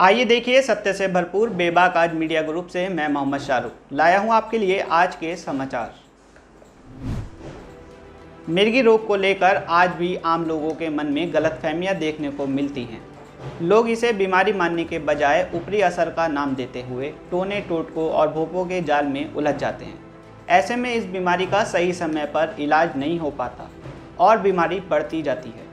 आइए देखिए सत्य से भरपूर बेबाक आज मीडिया ग्रुप से मैं मोहम्मद शाहरुख लाया हूं आपके लिए आज के समाचार। मिर्गी रोग को लेकर आज भी आम लोगों के मन में गलतफहमियां देखने को मिलती हैं। लोग इसे बीमारी मानने के बजाय ऊपरी असर का नाम देते हुए टोने टोटकों और भोपों के जाल में उलझ जाते हैं। ऐसे में इस बीमारी का सही समय पर इलाज नहीं हो पाता और बीमारी बढ़ती जाती है।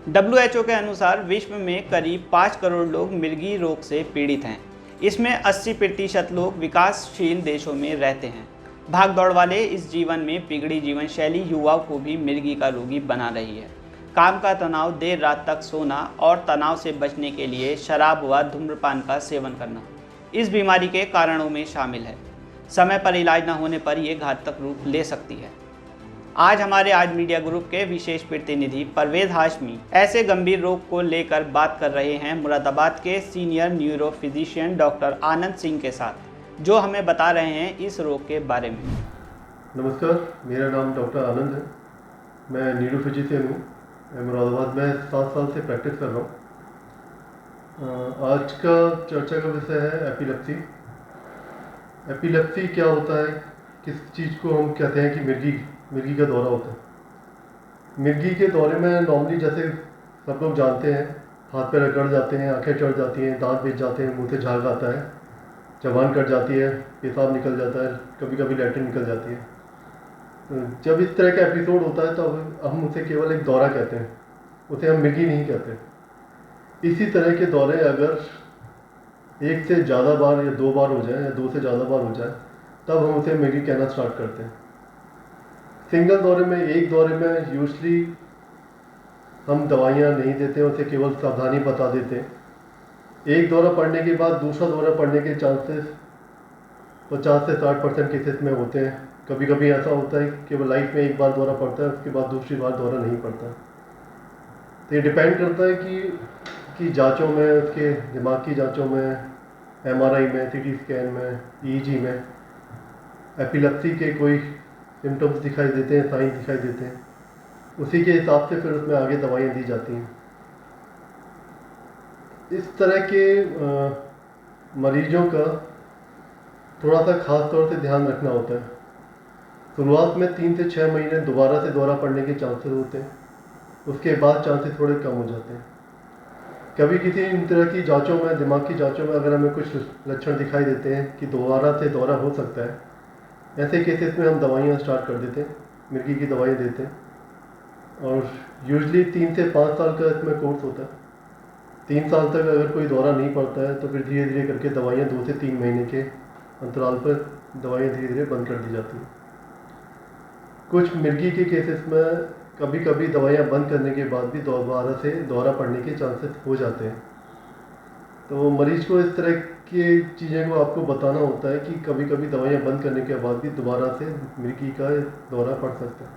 WHO के अनुसार विश्व में करीब 5 करोड़ लोग मिर्गी रोग से पीड़ित हैं। इसमें 80% लोग विकासशील देशों में रहते हैं। भाग दौड़ वाले इस जीवन में बिगड़ी जीवन शैली युवाओं को भी मिर्गी का रोगी बना रही है। काम का तनाव, देर रात तक सोना और तनाव से बचने के लिए शराब व धूम्रपान का सेवन करना इस बीमारी के कारणों में शामिल है। समय पर इलाज न होने पर यह घातक रूप ले सकती है। आज हमारे आज मीडिया ग्रुप के विशेष प्रतिनिधि परवेज हाशमी ऐसे गंभीर रोग को लेकर बात कर रहे हैं मुरादाबाद के senior neuro physician doctor Anand Singh के साथ, जो हमें बता रहे हैं इस रोग के बारे में। नमस्कार, मेरा नाम डॉक्टर आनंद है। मैं न्यूरो फिजिशियन हूँ। मैं मुरादाबाद में 7 साल से प्रैक्टिस कर रहा हूँ। आज का चर्चा का विषय है एपिलेप्सी। एपिलेप्सी क्या होता है, किस चीज़ को हम कहते हैं कि मिर्गी का दौरा होता है। मिर्गी के दौरे में नॉर्मली जैसे सब लोग जानते हैं, हाथ पैर अकड़ जाते हैं, आंखें चढ़ जाती हैं, दांत बिछ जाते हैं, मुंह से झाग आता है, जबान कट जाती है, पेशाब निकल जाता है, कभी कभी लैट्रिन निकल जाती है। तो जब इस तरह का एपिसोड होता है तो हम उसे केवल एक दौरा कहते हैं, उसे हम मिर्गी नहीं कहते। इसी तरह के दौरे अगर 1 से ज़्यादा बार या 2 बार हो जाए या 2 से ज़्यादा बार हो जाए तब हम उसे मिर्गी कहना स्टार्ट करते हैं। सिंगल दौरे में, एक दौरे में यूजली हम दवाइयाँ नहीं देते हैं, उसे केवल सावधानी बता देते हैं। एक दौरा पड़ने के बाद दूसरा दौरा पड़ने के चांसेस 50 से 60% केसेस में होते हैं। कभी कभी ऐसा होता है कि वो लाइफ में एक बार दौरा पड़ता है, उसके बाद दूसरी बार दौरा नहीं पड़ता। तो ये डिपेंड करता है कि जांचों में, उसके दिमाग की जांचों में, MRI में, CT स्कैन में, EEG में एपिलेप्सी के कोई सिम्टम्स दिखाई देते हैं, साइन दिखाई देते हैं। उसी के हिसाब से फिर उसमें आगे दवाइयाँ दी जाती हैं। इस तरह के मरीजों का थोड़ा सा ख़ास तौर से ध्यान रखना होता है। शुरुआत में 3 से 6 महीने दोबारा से दौरा पड़ने के चांसेस होते हैं, उसके बाद चांसेस थोड़े कम हो जाते हैं। कभी किसी इन तरह की जांचों में, दिमाग की जांचों में अगर हमें कुछ लक्षण दिखाई देते हैं कि दोबारा से दौरा हो सकता है, ऐसे केसेस में हम दवाइयाँ स्टार्ट कर देते हैं, मिर्गी की दवाइयाँ देते हैं। और यूजली 3 से 5 साल का इसमें कोर्स होता है। 3 साल तक अगर कोई दौरा नहीं पड़ता है तो फिर धीरे धीरे करके दवाइयाँ 2 से 3 महीने के अंतराल पर दवाइयाँ धीरे धीरे बंद कर दी जाती हैं। कुछ मिर्गी के केसेस में कभी कभी दवाइयाँ बंद करने के बाद भी दोबारा से दौरा पड़ने के चांसेस हो जाते हैं। तो मरीज को इस तरह की चीज़ें को आपको बताना होता है कि कभी कभी दवाइयाँ बंद करने के बाद भी दोबारा से मिर्गी का दौरा पड़ सकता है।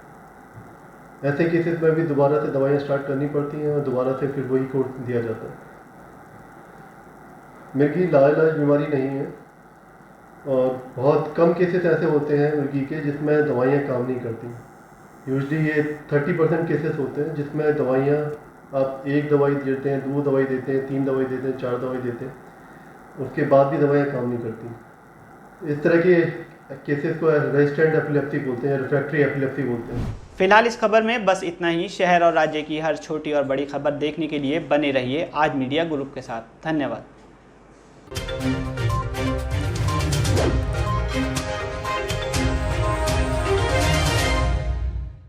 ऐसे केसेस में भी दोबारा से दवाइयाँ स्टार्ट करनी पड़ती हैं और दोबारा से फिर वही कोर्स दिया जाता है। मिर्गी लाइलाज बीमारी नहीं है और बहुत कम केसेस ऐसे होते हैं मिर्गी के जिसमें दवाइयाँ काम नहीं करती। यूजली ये 30% केसेस होते हैं जिसमें दवाइयाँ, आप 1 दवाई देते हैं, 2 दवाई देते हैं, 3 दवाई देते हैं, 4 दवाई देते हैं, उसके बाद भी दवाइयाँ काम नहीं करती। इस तरह के केसेस को रेजिस्टेंट एपिलेप्सी बोलते हैं, रिफ्रैक्टरी एपिलेप्सी बोलते हैं। फिलहाल इस खबर में बस इतना ही। शहर और राज्य की हर छोटी और बड़ी खबर देखने के लिए बने रहिए आज मीडिया ग्रुप के साथ। धन्यवाद।